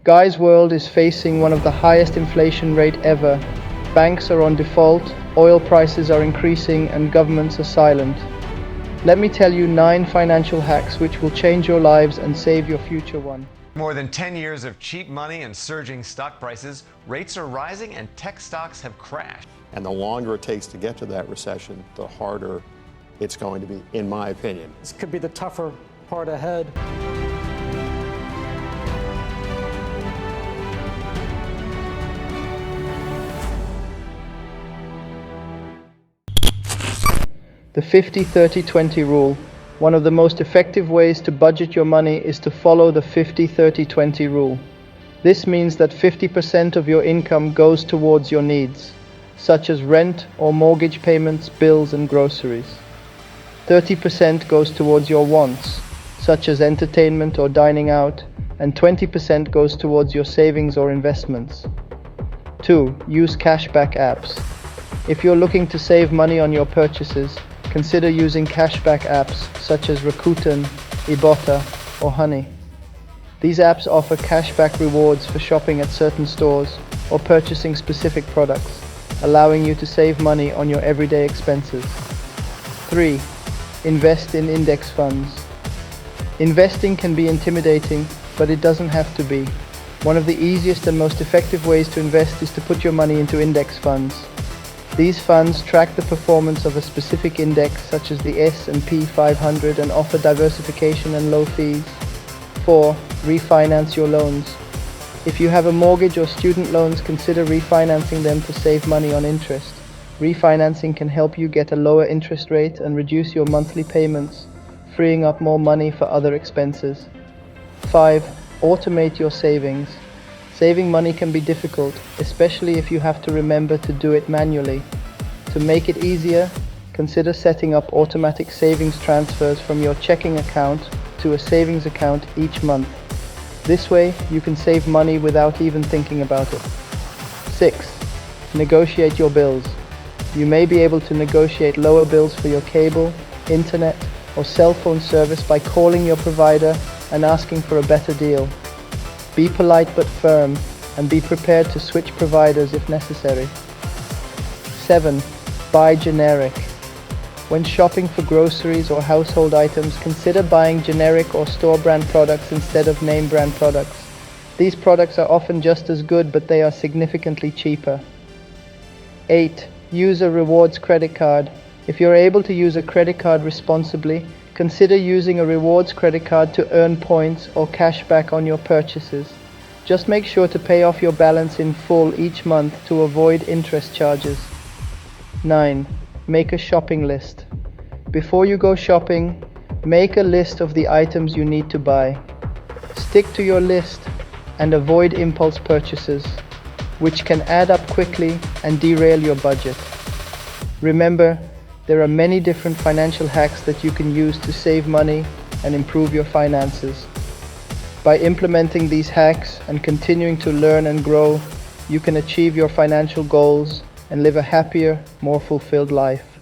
Guy's world is facing one of the highest inflation rate ever. Banks are on default, oil prices are increasing, and governments are silent. Let me tell you 9 financial hacks which will change your lives and save your future one. More than 10 years of cheap money and surging stock prices, rates are rising and tech stocks have crashed. And the longer it takes to get to that recession, the harder it's going to be, in my opinion. This could be the tougher part ahead. The 50-30-20 rule. One of the most effective ways to budget your money is to follow the 50-30-20 rule. This means that 50% of your income goes towards your needs, such as rent or mortgage payments, bills and groceries. 30% goes towards your wants, such as entertainment or dining out, and 20% goes towards your savings or investments. 2. Use cashback apps. If you're looking to save money on your purchases, consider using cashback apps such as Rakuten, Ibotta, or Honey. These apps offer cashback rewards for shopping at certain stores or purchasing specific products, allowing you to save money on your everyday expenses. 3. Invest in index funds. Investing can be intimidating, but it doesn't have to be. One of the easiest and most effective ways to invest is to put your money into index funds. These funds track the performance of a specific index such as the S&P 500 and offer diversification and low fees. 4. Refinance your loans. If you have a mortgage or student loans, consider refinancing them to save money on interest. Refinancing can help you get a lower interest rate and reduce your monthly payments, freeing up more money for other expenses. 5. Automate your savings. Saving money can be difficult, especially if you have to remember to do it manually. To make it easier, consider setting up automatic savings transfers from your checking account to a savings account each month. This way, you can save money without even thinking about it. 6. Negotiate your bills. You may be able to negotiate lower bills for your cable, internet, or cell phone service by calling your provider and asking for a better deal. Be polite but firm, and be prepared to switch providers if necessary. 7. Buy generic. When shopping for groceries or household items, consider buying generic or store brand products instead of name brand products. These products are often just as good, but they are significantly cheaper. 8. Use a rewards credit card. If you're able to use a credit card responsibly, consider using a rewards credit card to earn points or cash back on your purchases. Just make sure to pay off your balance in full each month to avoid interest charges. 9. Make a shopping list. Before you go shopping, make a list of the items you need to buy. Stick to your list and avoid impulse purchases, which can add up quickly and derail your budget. Remember, there are many different financial hacks that you can use to save money and improve your finances. By implementing these hacks and continuing to learn and grow, you can achieve your financial goals and live a happier, more fulfilled life.